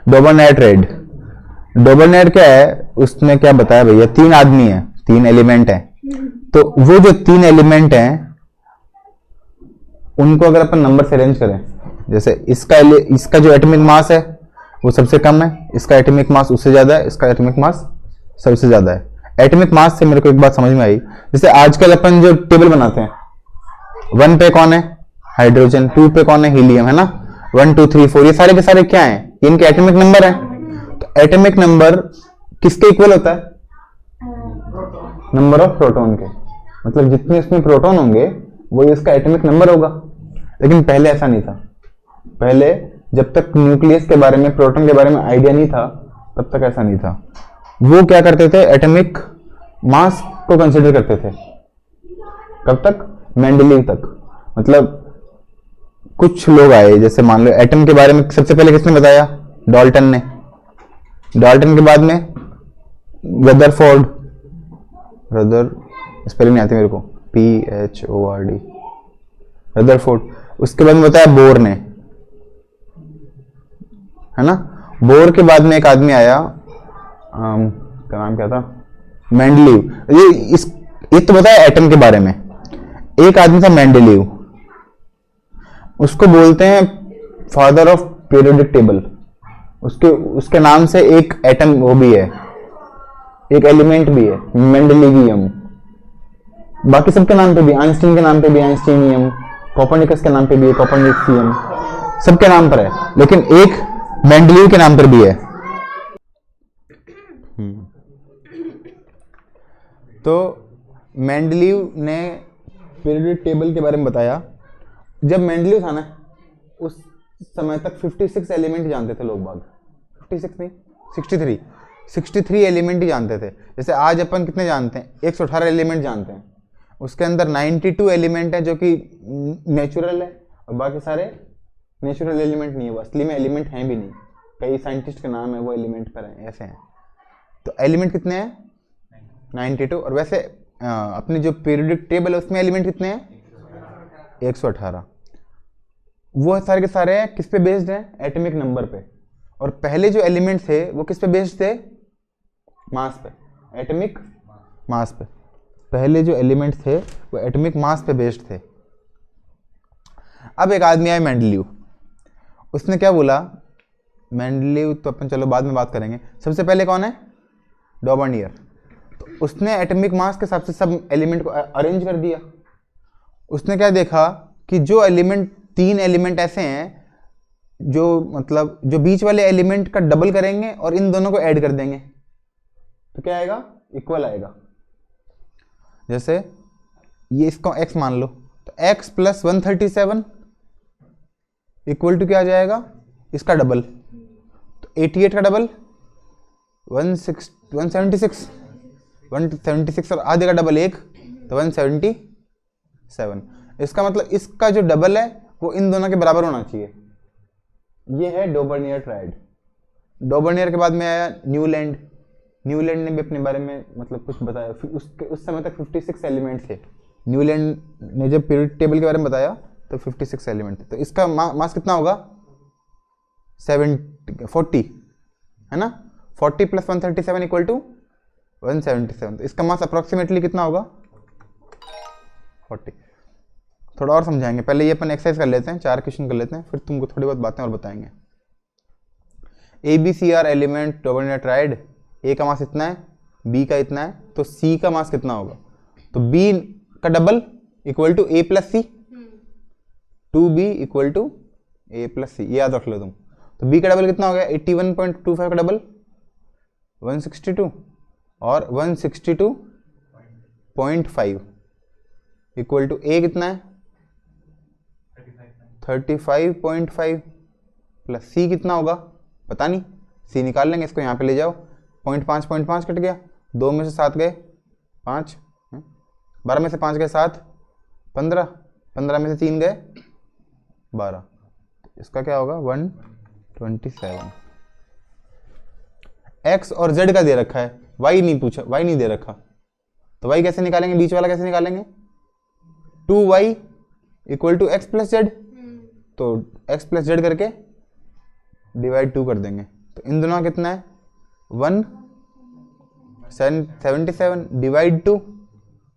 डोबरनेट डोबरनेट क्या है, उसने क्या बताया भैया, 3 आदमी है, 3 एलिमेंट है, तो वो जो 3 एलिमेंट हैं उनको अगर अपन नंबर से अरेंज करें, जैसे इसका जो एटॉमिक मास है वो सबसे कम है, इसका एटॉमिक मास उससे ज्यादा है, इसका एटॉमिक मास सबसे ज्यादा है। एटॉमिक मास से मेरे को एक बात समझ में आई, जैसे आजकल अपन जो टेबल बनाते हैं, 1 पे कौन है, हाइड्रोजन, 2 पे कौन है, हीलियम, है ना, 1 2 3 4 ये सारे के सारे क्या हैं, इनके एटॉमिक नंबर है। तो एटॉमिक नंबर किसके इक्वल होता है, नंबर ऑफ प्रोटॉन के, मतलब जितने इसमें प्रोटॉन होंगे वो इसका एटॉमिक नंबर होगा। लेकिन पहले ऐसा नहीं था, पहले जब तक न्यूक्लियस के बारे में, प्रोटॉन के बारे में आइडिया नहीं था, तब तक ऐसा नहीं था। वो क्या करते थे, एटॉमिक मास को कंसीडर करते थे। कब तक, मेंडलीव तक। मतलब कुछ लोग आए, जैसे मान लो एटम के बारे में सबसे पहले किसने बताया, डाल्टन ने। डाल्टन के बाद में रदरफोर्ड, स्पेलिंग नहीं आती मेरे को, PHORD, रदरफोर्ड। उसके बाद में बताया बोर ने, है ना। बोर के बाद में एक आदमी आया, क्या नाम क्या था, मेंडलीव। ये तो बताया एटम के बारे में। एक आदमी था मेंडलीव, उसको बोलते हैं फादर ऑफ पीरियोडिक टेबल। उसके नाम से एक एटम वो भी है, एक एलिमेंट भी है, मेंडलीवियम। बाकी सबके नाम पे भी, आइंस्टीन के नाम पे भी आइंस्टीनियम, कोपरनिकस के नाम पे भी है कोपरनिकसियम, सबके नाम पर है, लेकिन एक मेंडलीव के नाम पर भी है। तो मेंडलीव ने पीरियोडिक टेबल के बारे में बताया। जब मेंडलीव था ना, उस समय तक 56 एलिमेंट जानते थे लोग बाग, 56 नहीं, 63 एलिमेंट ही जानते थे। जैसे आज अपन कितने जानते हैं, 118 एलिमेंट जानते हैं, उसके अंदर 92 एलिमेंट है जो कि नेचुरल है, और बाकी सारे नेचुरल एलिमेंट नहीं है, वो असली में एलिमेंट हैं भी नहीं। कई साइंटिस्ट के नाम है वो एलिमेंट पर हैं, ऐसे हैं। तो एलिमेंट कितने हैं, 92। और वैसे अपनी जो पीरियोडिक टेबल है उसमें एलिमेंट कितने हैं, 118। वो सारे के सारे किस पे बेस्ड हैं, एटॉमिक नंबर पे। और पहले जो एलिमेंट थे वो किस पे बेस्ड थे, मास पे, एटॉमिक मास पे। पहले जो एलिमेंट थे वो एटॉमिक मास पे बेस्ड थे। अब एक आदमी आया मेंडलीव, उसने क्या बोला, मेंडलीव तो अपन चलो बाद में बात करेंगे, सबसे पहले कौन है, डॉबर्नियर। तो उसने एटॉमिक मास के हिसाब से सब एलिमेंट को अरेंज कर दिया। उसने क्या देखा कि जो एलिमेंट, 3 एलिमेंट ऐसे हैं जो मतलब जो बीच वाले एलिमेंट का डबल करेंगे और इन दोनों को ऐड कर देंगे तो क्या आएगा, इक्वल आएगा। जैसे ये इसको x मान लो, तो x + 137 इक्वल टू क्या आ जाएगा, इसका डबल, तो 88 का डबल 176 और आधे का डबल 1, तो 177। इसका मतलब इसका जो डबल है वो इन दोनों के बराबर होना चाहिए। ये है डोबर्नियर ट्रायड। डोबर्नियर के बाद में आया न्यूलैंड। न्यूलैंड ने भी अपने बारे में मतलब कुछ बताया। उस समय तक 56 एलिमेंट थे। न्यूलैंड ने जब पीरियोडिक टेबल के बारे में बताया तो 56 एलिमेंट थे। तो इसका मास कितना होगा, 40, है ना। 40 + 137 = 177। तो इसका मास अप्रोक्सीमेटली कितना होगा, 40। थोड़ा और समझाएंगे, पहले ये अपन एक्सरसाइज कर लेते हैं, 4 क्वेश्चन कर लेते हैं, फिर तुमको थोड़ी बहुत बातें और बताएंगे। ABC are element Dobereiner triad. A का मास इतना है, बी का इतना है, तो सी का मास कितना होगा, तो बी का double equal to A plus C, 2b equal to A plus C, ये याद रख लो तुम। तो बी का डबल कितना हो गया, 81.25 का डबल 162 और 162.5 इक्वल टू ए कितना है 35.5 प्लस सी कितना होगा पता नहीं, सी निकाल लेंगे, इसको यहाँ पे ले जाओ, 0.5 कट गया, 2 में से 7 गए 5, 12 में से 5 गए 7, 15, 15 में से 3 गए 12, इसका क्या होगा 127। एक्स और जेड का दे रखा है, वाई नहीं पूछा, वाई नहीं दे रखा, तो वाई कैसे निकालेंगे, बीच वाला कैसे निकालेंगे, 2y equal to x plus z, तो x प्लस जेड करके डिवाइड 2 कर देंगे तो इन दोनों का कितना है 177 डिवाइड 2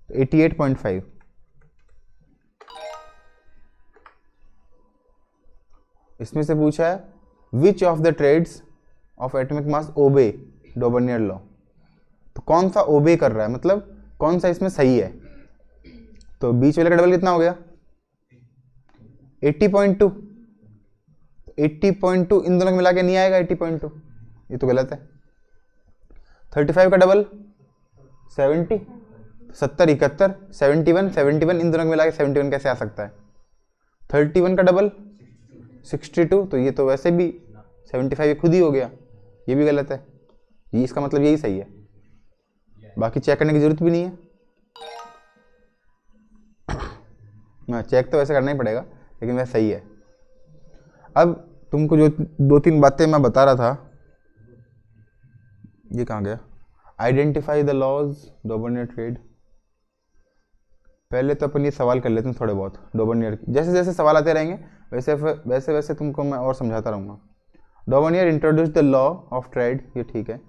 88.5। इसमें से पूछा है which of the triads of atomic mass obey Dobereiner law. तो कौन सा ओबे कर रहा है, मतलब कौन सा इसमें सही है। तो बीच वाले का डबल कितना हो गया 80.2। 80.2 इन दोनों को मिला के नहीं आएगा 80.2, ये तो गलत है। 35 का डबल 70, 70 71 71 71 इन दोनों को मिला के 71 कैसे आ सकता है। 31 का डबल 62, तो ये तो वैसे भी 75 खुद ही हो गया, ये भी गलत है। ये इसका मतलब यही सही है, बाकी चेक करने की जरूरत भी नहीं है। चेक तो वैसे करना ही पड़ेगा लेकिन वह सही है। अब तुमको जो 2-3 बातें मैं बता रहा था, ये कहाँ गया, आइडेंटिफाई द लॉज डोबर्नियर ट्रेड। पहले तो अपन ये सवाल कर लेते हैं थोड़े बहुत डोबर्नियर, जैसे जैसे सवाल आते रहेंगे वैसे वैसे वैसे तुमको मैं और समझाता रहूँगा। Dobereiner introduce the law of triad, ये ठीक है।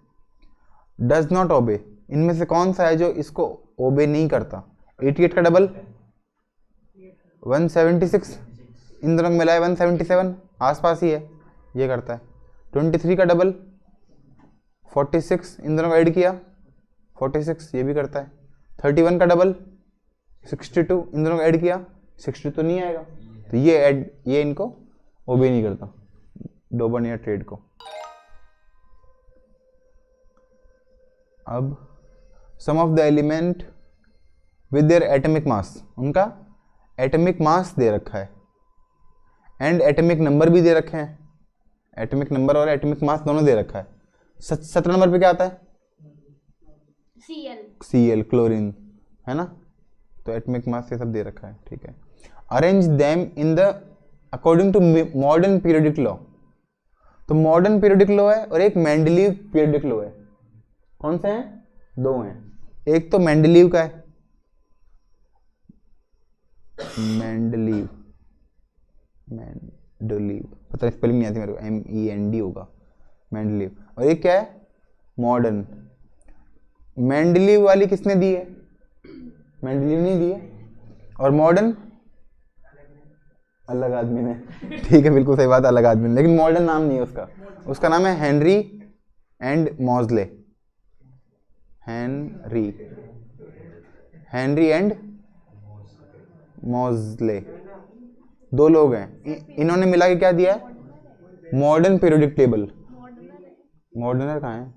डज नॉट ओबे, इनमें से कौन सा है जो इसको ओबे नहीं करता। 88 का डबल 176, इन दोनों को मिला है 177, आसपास ही है, ये करता है। 23 का डबल 46, इन दोनों को ऐड किया 46, ये भी करता है। 31 का डबल 62, इन दोनों को ऐड किया 62 तो नहीं आएगा, तो ये इनको ओबे नहीं करता डोबर्नियर ट्रेड को। अब sum of the element with their atomic mass, उनका एटॉमिक मास दे रखा है एंड एटॉमिक नंबर भी दे रखे हैं। एटॉमिक नंबर और एटॉमिक मास दोनों दे रखा है। 17 नंबर पे क्या आता है Cl क्लोरीन, है ना। तो एटॉमिक मास ये सब दे रखा है, ठीक है। Arrange them in the according to modern periodic law. तो मॉडर्न पीरियोडिक लॉ है और एक मेंडलीव पीरियोडिक लॉ है। कौन से हैं, 2 हैं। एक तो मेंडलीव का है, मेंडलीव पता नहीं स्पेलिंग नहीं आती मेरे को, MEND होगा मेंडलीव। और एक क्या है मॉडर्न। मेंडलीव वाली किसने दी है, मेंडलीव नहीं दी है। और मॉडर्न अलग आदमी ने, ठीक है बिल्कुल सही बात, अलग आदमी ने, लेकिन मॉडर्न नाम नहीं है उसका। उसका नाम है हेनरी एंड मॉजले। हेनरी एंड मॉजले 2 लोग हैं। इन्होंने मिला के क्या दिया है मॉडर्न पीरियोडिक टेबल। मॉडर्नर कहाँ है,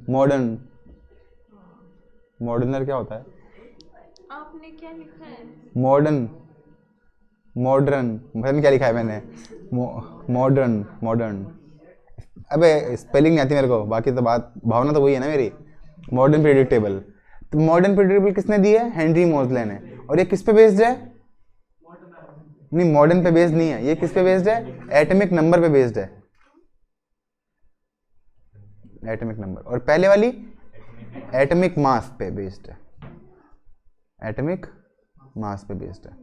मॉडर्नर क्या होता है, आपने क्या लिखा है, मॉडर्न पता नहीं क्या लिखा है मैंने, मॉडर्न। अबे स्पेलिंग नहीं आती मेरे को, बाकी तो बात भावना तो वही है ना मेरी। मॉडर्न पीरियोडिक टेबल, तो मॉडर्न पीरियोडिक टेबल किसने दी है, हेनरी मॉजले ने। और ये किस पे बेस्ड है, नहीं मॉडर्न पे बेस्ड नहीं है, ये किस पे बेस्ड है, एटॉमिक नंबर पे बेस्ड है, एटॉमिक नंबर। और पहले वाली एटॉमिक मास पे बेस्ड है, एटॉमिक मास पे बेस्ड है।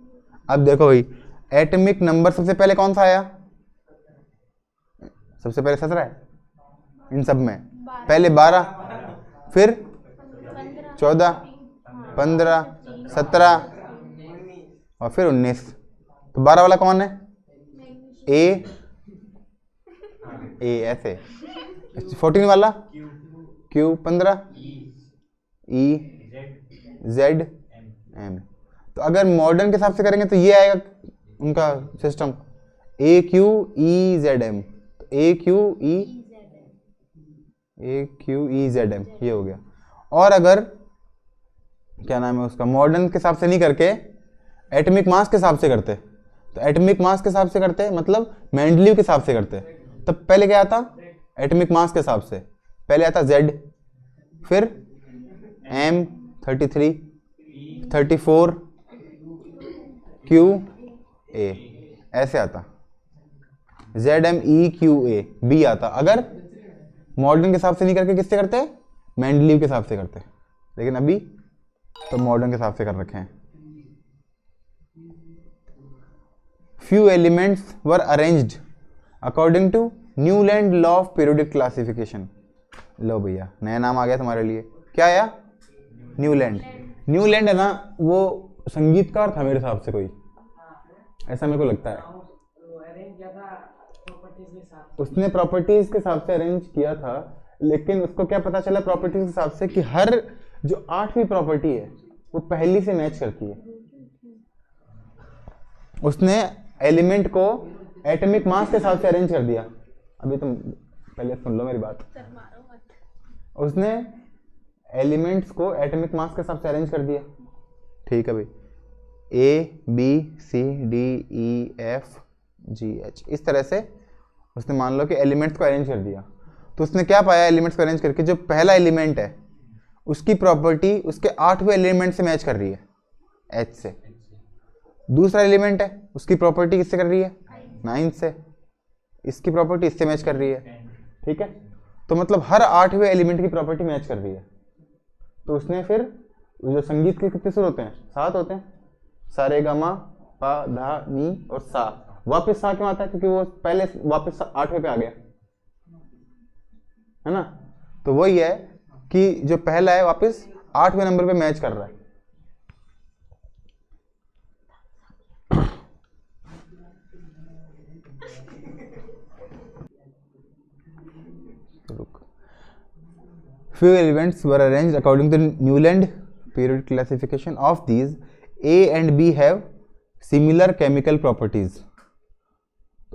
अब देखो भाई एटॉमिक नंबर सबसे पहले कौन सा आया, सबसे पहले 17 है इन सब में, पहले 12, फिर 14, 15, 17 और फिर 19। तो 12 वाला कौन है, ए ऐसे। 14 वाला क्यू, 15 ई जेड एम। तो अगर मॉडर्न के हिसाब से करेंगे तो ये आएगा उनका सिस्टम ए क्यू ई जेड एम। ए क्यू ई जेड एम ये हो गया। और अगर क्या नाम है उसका, मॉडर्न के हिसाब से नहीं करके एटॉमिक मास के हिसाब से करते, तो एटॉमिक मास के हिसाब से करते मतलब मेंडलीव के हिसाब से करते, तब पहले क्या आता, एटॉमिक मास के हिसाब से पहले आता Z, फिर M 33 34 Q A, ऐसे आता ZMEQA B आता। अगर मॉडर्न के हिसाब से नहीं करके किससे करते, मेंडलीव के हिसाब से करते, लेकिन अभी तो मॉडर्न के हिसाब से कर रखे हैं। Few elements were arranged according to Newland law of periodic classification. लो भैया नया नाम आ गया तुम्हारे लिए, क्या आया? न्यूलैंड। न्यूलैंड है ना, वो संगीतकार था मेरे हिसाब से कोई, ऐसा मेरे को लगता है। उसने प्रॉपर्टीज के हिसाब से अरेंज किया था, लेकिन उसको क्या पता चला प्रॉपर्टीज के हिसाब से कि हर जो 8वीं प्रॉपर्टी है वो पहली से मैच करती है। उसने एलिमेंट को एटॉमिक मास के हिसाब से अरेंज कर दिया। अभी तुम पहले सुन लो मेरी बात। उसने एलिमेंट्स को एटॉमिक मास के हिसाब से अरेंज कर दिया, ठीक है भाई। A B C D E F G H, इस तरह से उसने मान लो कि एलिमेंट्स को अरेंज कर दिया। तो उसने क्या पाया एलिमेंट्स को अरेंज करके? जो पहला एलिमेंट है उसकी प्रॉपर्टी उसके 8वें एलिमेंट से मैच कर रही है, एच से। दूसरा एलिमेंट है उसकी प्रॉपर्टी किससे कर रही है? 9 से। इसकी प्रॉपर्टी इससे मैच कर रही है, ठीक है। तो मतलब हर 8वें एलिमेंट की प्रॉपर्टी मैच कर रही है। तो उसने फिर जो संगीत के कितने सुर होते हैं? 7 होते हैं, सा रे गा मा पा धा नी और सा। वापस सा क्यों आता है? क्योंकि वो पहले वापस 8वें पे आ गया है ना। तो वही है कि जो पहला है वापस 8वें नंबर पे मैच कर रहा है। Few elements were arranged according to Newland periodic classification. Of these, A and B have similar chemical properties.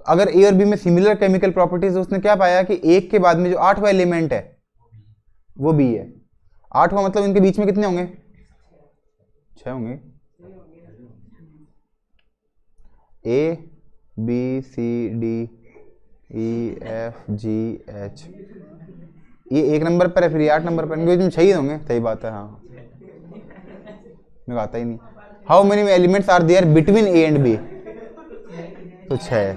अगर A और B में सिमिलर केमिकल प्रॉपर्टीज, उसने क्या पाया कि एक के बाद में जो 8वां एलिमेंट है वो B है। 8वां मतलब इनके बीच में कितने होंगे? 6 होंगे। A B C D E F G H, ये 1 नंबर पर है, फिर ये 8 नंबर पर, इनके बीच में 6 ही होंगे। सही बात है, हाँ मेरे को आता ही नहीं। How many elements are there between A and B? तो 6।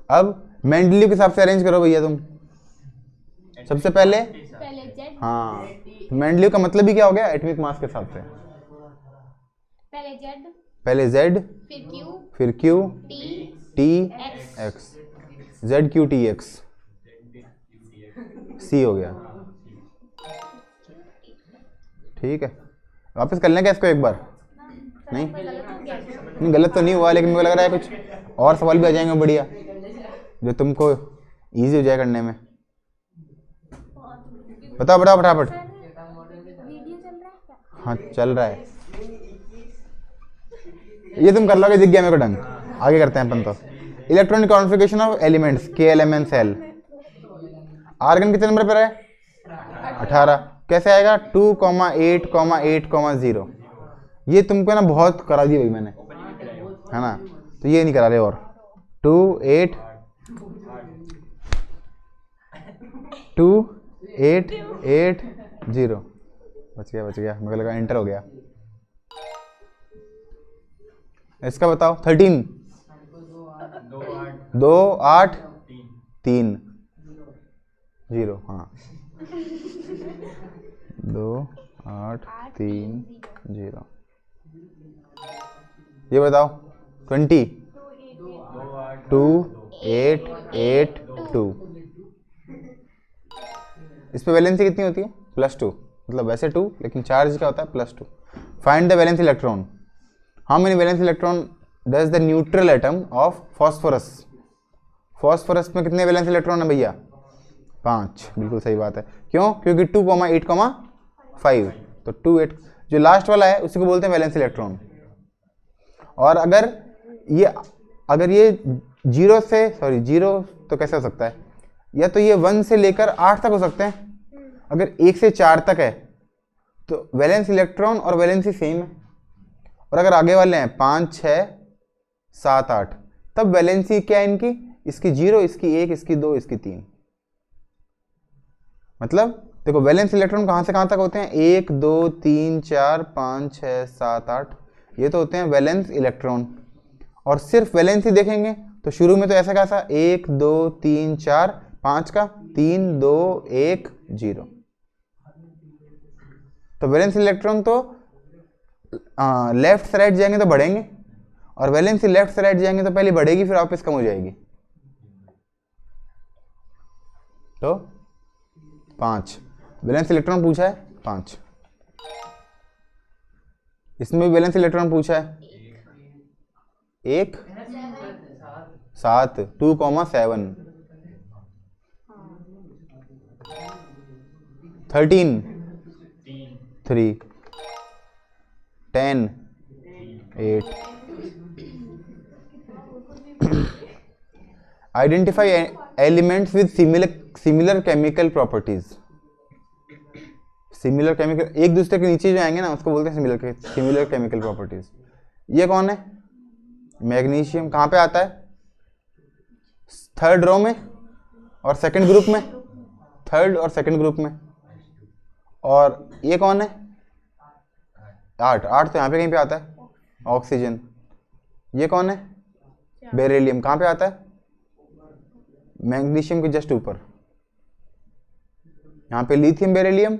अब मेंडलीव के हिसाब से अरेंज करो भैया तुम। सबसे पहले हाँ, मेंडलीव का मतलब ही क्या हो गया? एटॉमिक मास के हिसाब से। पहले Z, फिर Q, T, X, Z Q T X, C हो गया, ठीक है। वापस कर लें क्या इसको एक बार? नहीं गलत तो नहीं हुआ, लेकिन मुझे लग रहा है कुछ और सवाल भी आ जाएंगे बढ़िया, जो तुमको इजी हो जाए करने में। बताओ बताओ फटाफट। हाँ चल रहा है, ये तुम कर लोगे, दिख गया मेरे को ढंग। आगे करते हैं अपन। तो electronic configuration of elements K L M N shell. Argon कितने नंबर पर है? 18। कैसे आएगा? 2,8,8,0। ये तुमको ना बहुत करा दी भाई मैंने, है ना, तो ये नहीं करा रहे। और 2,8,8,0 बच गया, मुझे लगा एंटर हो गया। इसका बताओ 13, 2,8,3,0। हाँ 2,8,3,0। ये बताओ 20, 2,8,8,2। इस पे वैलेंसी कितनी होती है? +2। मतलब वैसे 2, लेकिन चार्ज क्या होता है? +2। Find the valence electron. How many valence electron does the neutral atom of phosphorus? Phosphorus में कितने वैलेंस इलेक्ट्रॉन है भैया? 5। बिल्कुल सही बात है। क्यों? क्योंकि 2,8,5। तो 2,8 जो लास्ट वाला है उसी को बोलते हैं वैलेंस इलेक्ट्रॉन। और अगर ये 0 तो कैसे हो सकता है? या तो ये 1 से लेकर 8 तक हो सकते हैं। अगर 1 से 4 तक है तो वैलेंस इलेक्ट्रॉन और वैलेंसी सेम है। और अगर आगे वाले हैं 5, 6, 7, 8, तब वैलेंसी क्या है इनकी? इसकी 0, इसकी 1, इसकी 2, इसकी 3। मतलब देखो वैलेंस इलेक्ट्रॉन कहाँ से कहाँ तक होते हैं? 1, 2, 3, 4, 5, 6, 7, 8, ये तो होते हैं वैलेंस इलेक्ट्रॉन। और सिर्फ वैलेंसी देखेंगे तो शुरू में तो ऐसा कैसा 1, 2, 3, 4, 5 का 3, 2, 1, 0। तो वैलेंस इलेक्ट्रॉन तो लेफ्ट से राइट जाएंगे तो बढ़ेंगे, और वैलेंसी लेफ्ट से राइट जाएंगे तो पहले बढ़ेगी फिर वापस कम हो जाएगी। तो 5 वैलेंस इलेक्ट्रॉन पूछा है 5, इसमें भी वैलेंस इलेक्ट्रॉन पूछा है 1 7 2,7 13 3 10 8 identify elements with similar chemical properties. Similar chemical एक दूसरे के नीचे जो आएंगे ना उसको बोलते हैं सिमिलर केमिकल प्रॉपर्टीज। ये कौन है? मैग्नीशियम। कहाँ पे आता है? थर्ड रो में और सेकंड ग्रुप में, थर्ड और सेकंड ग्रुप में। और ये कौन है? 8 तो यहाँ पे कहीं पे आता है, ऑक्सीजन। ये कौन है? बेरिलियम। कहाँ पे आता है? मैग्नीशियम के जस्ट ऊपर। यहाँ पे लिथियम बेरिलियम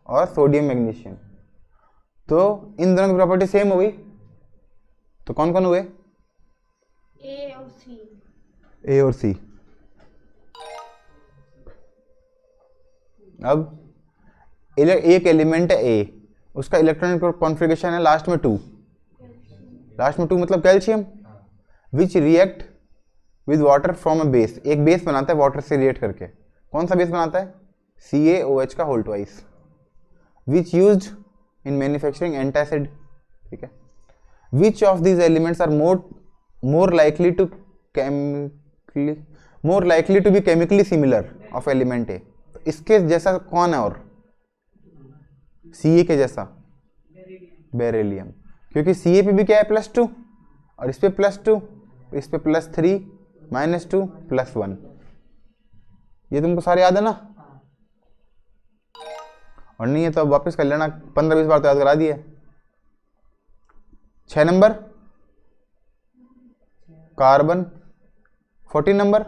और सोडियम मैग्नीशियम। तो इन दोनों की प्रॉपर्टी सेम हो गई। तो कौन कौन हुए? ए और सी। ए और सी। अब एक एलिमेंट है ए, उसका इलेक्ट्रॉनिक कॉन्फ़िगरेशन है लास्ट में 2। लास्ट में 2 मतलब calcium. Which react with water from a base. एक बेस बनाता है वाटर से रिएक्ट करके। कौन सा बेस बनाता है? CaOH का whole twice. Which used in manufacturing antacid. ठीक है। Which of these elements are more likely to be chemically similar of element A. इसके जैसा कौन है? और Ca के जैसा बेरिलियम, क्योंकि Ca पे भी क्या है? +2 और इस पे +2, इस पे +3 -2 +1। ये तुमको सारे याद है ना? और नहीं है तो अब वापस कर लेना, 15-20 बार तो याद करा दिए। 6 number carbon, 14 number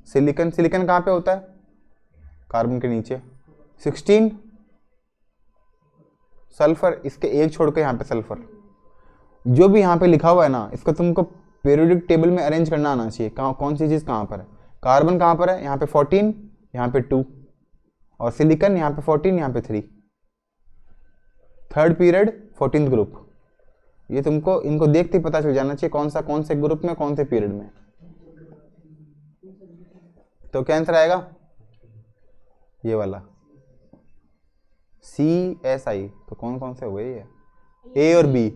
silicon. Silicon कहाँ पे होता है? कार्बन के नीचे। 16 सल्फर, इसके एक छोड़ के यहाँ पे सल्फर। जो भी यहाँ पे लिखा हुआ है ना, इसको तुमको पीरियोडिक टेबल में अरेंज करना आना चाहिए। कौन सी चीज़ कहाँ पर है? कार्बन कहाँ पर है? यहाँ पे 14, यहाँ पे 2, और सिलिकन यहाँ पे 14, यहाँ पे 3। Third period 14th group. ये तुमको इनको देखते ही पता चल जाना चाहिए कौन से ग्रुप में, कौन से पीरियड में। तो क्या आंसर आएगा? ये वाला CSI। तो कौन से हो गए ये? A और B।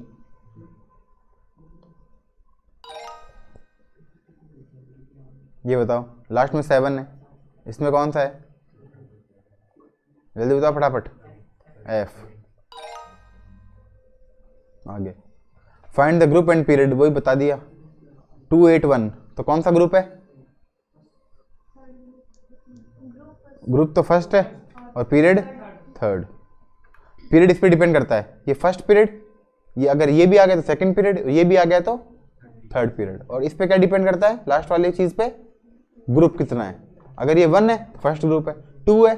ये बताओ, लास्ट में 7 है, इसमें कौन सा है? जल्दी बताओ फटाफट। F। आगे find the group and period, वही बता दिया। 281। तो कौन सा ग्रुप है? ग्रुप तो फर्स्ट है और पीरियड थर्ड। पीरियड इस पे डिपेंड करता है, ये फर्स्ट पीरियड, ये अगर ये भी आ गया तो सेकंड पीरियड, ये भी आ गया तो थर्ड पीरियड। और इस पे क्या डिपेंड करता है? लास्ट वाली चीज पे, ग्रुप कितना है। अगर ये 1 है तो फर्स्ट ग्रुप है, 2 है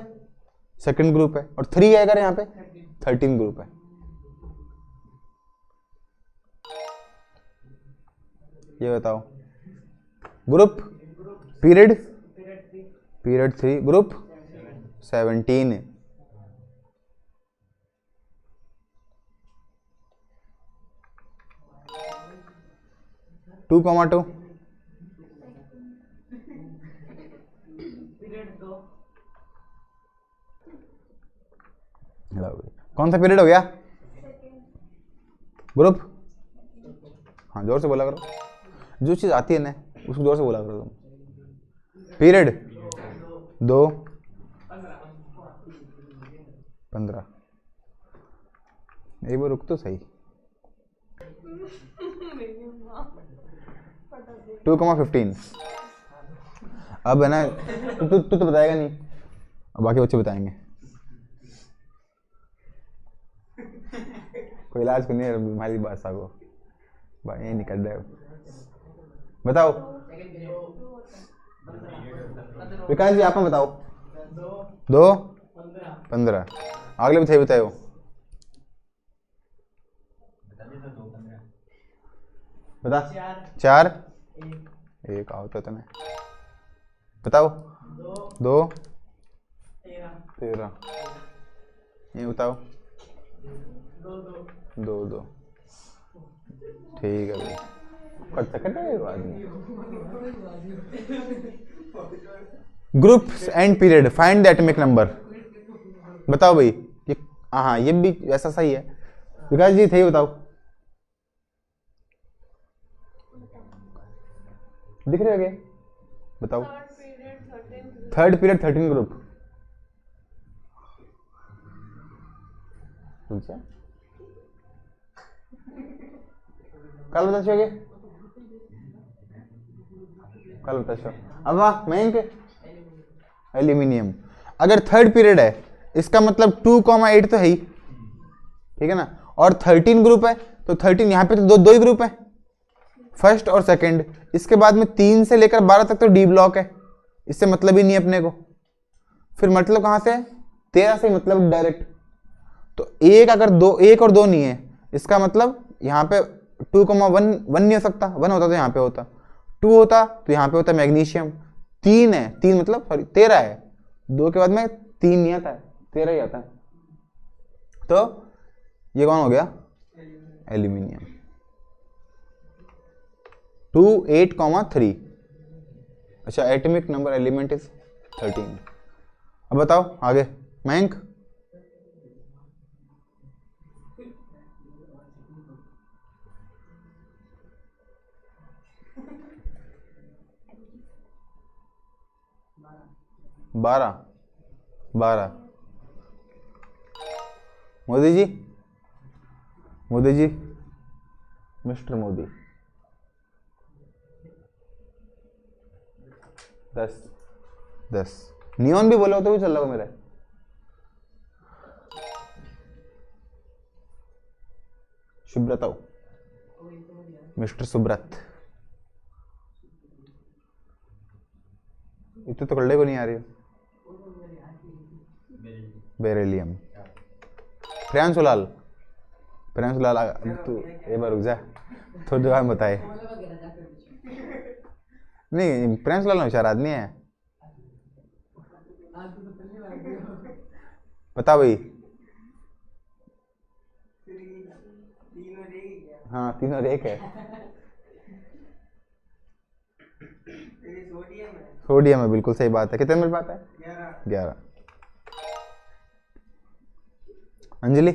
सेकंड ग्रुप है, और 3 है अगर यहाँ पे 13 ग्रुप है। ये बताओ, ग्रुप पीरियड 3, ग्रुप 17। 2,2 कौन सा पीरियड हो गया? ग्रुप। हाँ जोर से बोला करो, जो चीज आती है ना उसको जोर से बोला करो तुम। पीरियड 2 15। एक बार रुक तो सही। 2,15। अब है ना, तू तो बताएगा नहीं, अब बाकी बच्चे बताएंगे। कोई इलाज करनी है हमारी बात को भाई, ये निकल रहा है। बताओ विकास जी, आप बताओ। 2 15। अगले भी थे बताओ। बता। 4 1 आओ तो तुम्हें बताओ। 2 13 ये बताओ। 2 2 ठीक है भाई, कर सकते हैं आदमी। Group and period, find the atomic number. बताओ भाई ये, हाँ ये भी ऐसा सही है। विकास जी थे, बताओ। दिख रहे हैं? बताओ। Third period 13 group. कल बता, कल बता। अब वाह महंग एल्यूमिनियम। अगर थर्ड पीरियड है इसका मतलब 2,8 तो है ही, ठीक है ना। और 13 ग्रुप है तो 13 यहाँ पे तो दो ही ग्रुप है, फर्स्ट और सेकंड। इसके बाद में 3 से लेकर 12 तक तो डी ब्लॉक है, इससे मतलब ही नहीं अपने को। फिर मतलब कहाँ से है? 13 से मतलब डायरेक्ट। तो एक अगर 1 और 2 नहीं है, इसका मतलब यहाँ पे 2,1 नहीं हो सकता। 1 होता तो यहाँ पे होता, 2 होता तो यहाँ पे होता मैग्नीशियम। 3 है, 3 मतलब सॉरी 13 है, 2 के बाद में 3 नहीं आता है, 13 ही आता है। तो ये कौन हो गया? एल्यूमिनियम। 2 8, 3। अच्छा, एटॉमिक नंबर एलिमेंट इज 13। अब बताओ आगे मयंक। बारह 12। मोदी जी, मोदी जी, मिस्टर मोदी। 10 नियॉन भी बोला हो तो भी चल रहा मेरा। सुब्रत आओ, मिस्टर सुब्रत। इतने तो कल्ले को नहीं आ रही। बेरिलियम। प्रियांशुलाल, प्रियांशुलाल तू एक बार रुक जा, थोड़ी देर में बताए। नहीं प्रियांशुलाल होशियार आदमी है। बता भाई। हाँ 3 और 1 है। सोडियम है, बिल्कुल सही बात है। कितने मिल पाता है? 11। अंजलि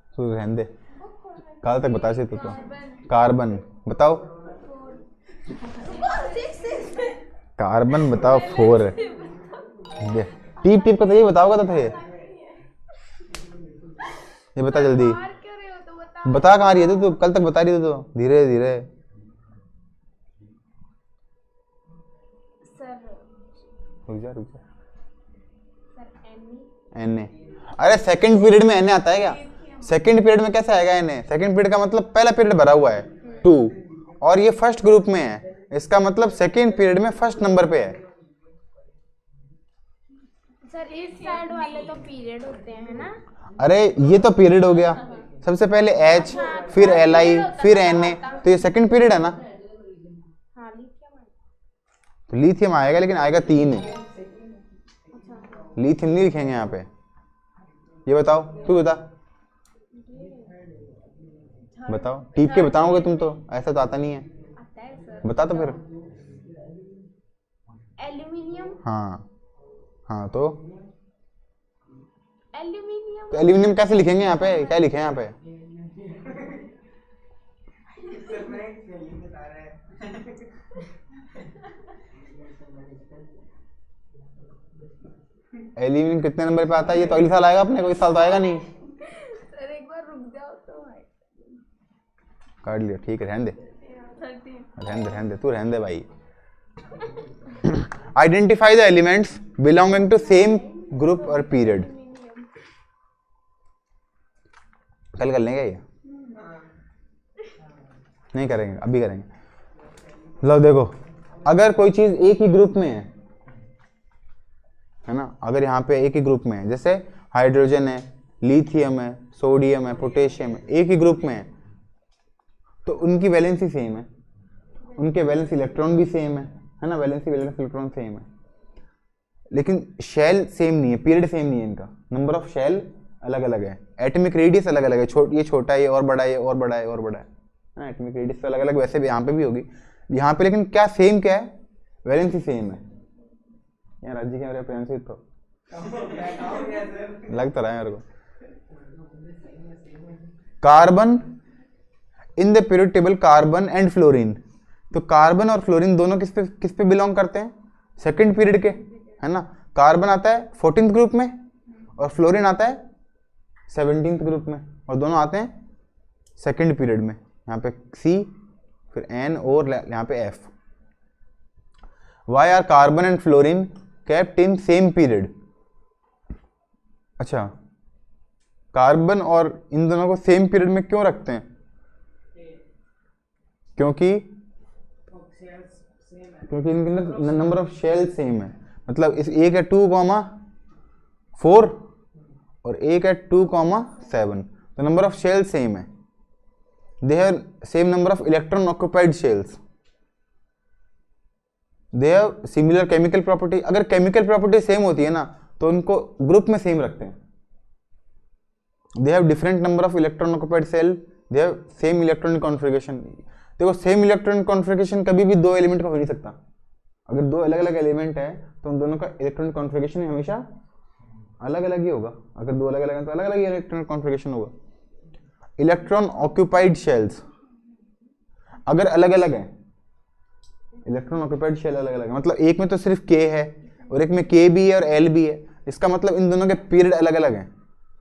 तो रहने दे, कल तक बता से तो कार्बन बताओ। कार्बन बताओ 4। टीप टीप का तो यही बताओगा तो थे। ये बता जल्दी, बता कहाँ रही है तू? कल तक बता रही थी तो धीरे धीरे। रुक जा एन। अरे सेकंड पीरियड में एन आता है क्या? सेकंड पीरियड में कैसे आएगा एन? सेकंड पीरियड का मतलब पहला पीरियड भरा हुआ है 2, और ये फर्स्ट ग्रुप में है, इसका मतलब सेकंड पीरियड में फर्स्ट नंबर पे है। सर इस साइड वाले तो पीरियड होते हैं ना? अरे ये तो पीरियड हो गया, सबसे पहले एच, फिर एल आई, फिर एन ए, तो ये सेकंड पीरियड है ना। तो लिथियम आएगा, लेकिन आएगा 3। लिथियम नहीं लिखेंगे यहाँ पे। ये बताओ, तू बता, बताओ। टीप के बताओगे तुम तो, ऐसा तो आता नहीं है। बता तो फिर। एल्यूमिनियम। हाँ तो एल्यूमिनियम, तो एल्यूमिनियम कैसे लिखेंगे यहाँ पे? क्या लिखे यहाँ पे? एल्यूमिनियम कितने नंबर पे आता है? ये तो अगले साल आएगा अपने को, इस साल तो आएगा नहीं। सर एक बार रुक जाओ तो भाई। काट लिया, ठीक है, रहने दे, रहने दे, तू रहने दे भाई। Identify the elements belonging to same group और पीरियड। कल कर लेंगे ये? नहीं करेंगे, अभी करेंगे। लो देखो, अगर कोई चीज एक ही ग्रुप में है ना, अगर यहाँ पे एक ही ग्रुप में है, जैसे हाइड्रोजन है, लिथियम है, सोडियम है, पोटेशियम है, एक ही ग्रुप में है, तो उनकी वैलेंसी सेम है, उनके वैलेंस इलेक्ट्रॉन भी सेम है ना, वैलेंसी वैलेंस इलेक्ट्रॉन सेम है, लेकिन शेल सेम नहीं है, पीरियड सेम नहीं है, इनका नंबर ऑफ शेल अलग अलग है, एटॉमिक रेडियस अलग अलग है, ये छोटा है, ये और बड़ा है, ये और बड़ा है, और बड़ा है, हाँ एटॉमिक रेडियस तो अलग अलग वैसे भी यहाँ पे भी होगी, यहाँ पे लेकिन क्या सेम क्या है, वैलेंसी सेम है। यार राजी क्या मेरे प्रेम से तो लग तो रहा है मेरे को। Carbon in the period table, carbon and fluorine, तो कार्बन और फ्लोरीन दोनों किस पे बिलोंग करते हैं, सेकंड पीरियड के, है ना। कार्बन आता है 14th ग्रुप में और फ्लोरीन आता है 17th ग्रुप में, और दोनों आते हैं सेकंड पीरियड में, यहाँ पे C फिर N और यहाँ पे F। Why are carbon and fluorine kept in same period, अच्छा कार्बन और इन दोनों को सेम पीरियड में क्यों रखते हैं, क्योंकि इनके अंदर नंबर ऑफ शेल सेम है, मतलब इस एक है 2,4 और एक है 2,7, तो नंबर ऑफ शेल सेम है, दे have same number of electron occupied shells, they have similar chemical property. अगर केमिकल प्रॉपर्टी सेम होती है ना तो उनको ग्रुप में सेम रखते हैं। They have different number of electron occupied shell, they have same electronic configuration. देखो सेम इलेक्ट्रॉनिक कॉन्फ़िगरेशन कभी भी दो एलिमेंट का हो नहीं सकता, अगर दो अलग अलग एलिमेंट है तो उन दोनों का इलेक्ट्रॉनिक कॉन्फ़िगरेशन हमेशा अलग अलग ही होगा, अगर दो अलग अलग है तो अलग अलग ही इलेक्ट्रॉनिक कॉन्फ़िगरेशन होगा। इलेक्ट्रॉन ऑक्यूपाइड शेल्स अगर अलग अलग है, इलेक्ट्रॉन ऑक्यूपाइड शेल अलग अलग है, मतलब एक में तो सिर्फ K है और एक में K भी है और L भी है, इसका मतलब इन दोनों के पीरियड अलग अलग हैं,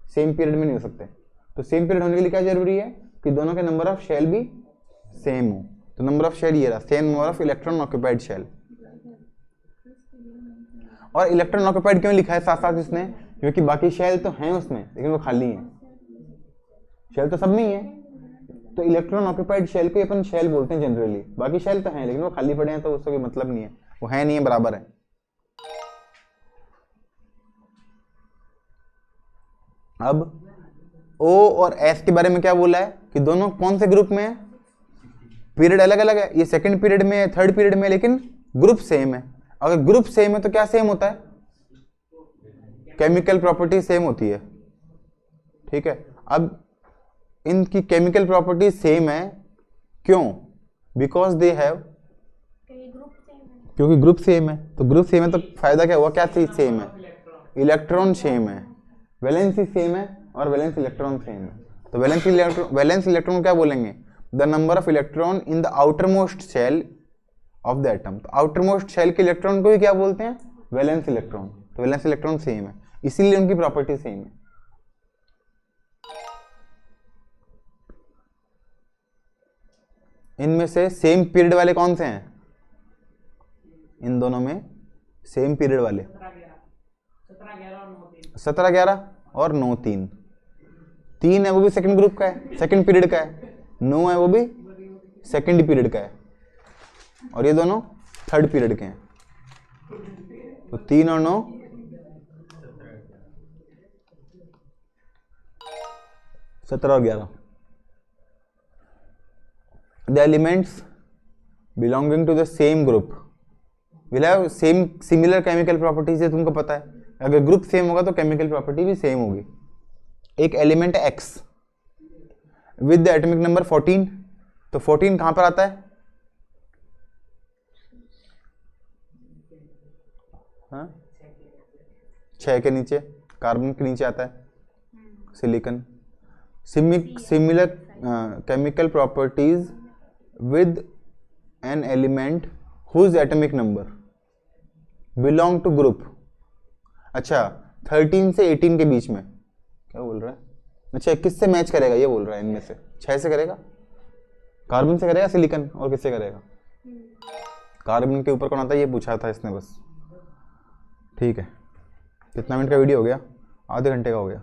सेम पीरियड में नहीं हो सकते। तो सेम पीरियड होने के लिए क्या जरूरी है कि दोनों के नंबर ऑफ शेल भी सेम हो, तो नंबर ऑफ शेल ये रहा, same number of electron occupied shell. और इलेक्ट्रॉन ऑक्यूपाइड क्यों लिखा है साथ साथ इसने, क्योंकि बाकी शेल तो हैं उसमें लेकिन वो खाली हैं, शेल तो सब में ही है, तो इलेक्ट्रॉन ऑक्यूपाइड शेल को अपन शेल बोलते हैं जनरली, बाकी शेल तो हैं लेकिन वो खाली पड़े हैं तो उसका कोई मतलब नहीं है, वो है नहीं है बराबर है। अब O और S के बारे में क्या बोला है कि दोनों कौन से ग्रुप में है, पीरियड अलग अलग है, ये सेकंड पीरियड में है, थर्ड पीरियड में है, लेकिन ग्रुप सेम है। अगर ग्रुप सेम है तो क्या सेम होता है, केमिकल प्रॉपर्टी सेम होती है, ठीक है। अब इनकी केमिकल प्रॉपर्टी सेम है, क्यों, बिकॉज दे हैव, क्योंकि ग्रुप सेम है, तो ग्रुप सेम है तो फायदा क्या हुआ, क्या चीज सेम है, इलेक्ट्रॉन सेम है, वैलेंसी सेम है और वैलेंस इलेक्ट्रॉन सेम है। तो वैलेंस इलेक्ट्रॉन क्या बोलेंगे, the number of electron in the outermost shell of the atom. तो आउटर मोस्ट शेल के इलेक्ट्रॉन को ही क्या बोलते हैं, वैलेंस इलेक्ट्रॉन। तो वैलेंस इलेक्ट्रॉन सेम है, इसीलिए उनकी प्रॉपर्टी सेम है। इनमें से सेम पीरियड वाले कौन से हैं, इन दोनों में सेम पीरियड वाले 17-11 और 9-3, 3 है वो भी सेकंड ग्रुप का है, सेकंड पीरियड का है, 9 है वो भी सेकंड पीरियड का है, और ये दोनों थर्ड पीरियड के हैं। तो 3 और 9 17 और 11। The elements belonging to the same group will have similar chemical properties, ये तुमको पता है, अगर ग्रुप सेम होगा तो केमिकल प्रॉपर्टी भी सेम होगी। एक एलिमेंट है X with the atomic number 14, तो 14 कहां पर आता है, हाँ 6 के नीचे, कार्बन के नीचे आता है silicon. Similar chemical properties with an element whose atomic number belong to group, अच्छा 13 से 18 के बीच में, क्या बोल रहा है, अच्छा किससे मैच करेगा ये बोल रहा है, इनमें से 6 से करेगा, कार्बन से करेगा, सिलिकॉन और किससे करेगा, कार्बन के ऊपर कौन आता है ये पूछा था इसने बस, ठीक है। कितना मिनट का वीडियो हो गया, आधे घंटे का हो गया।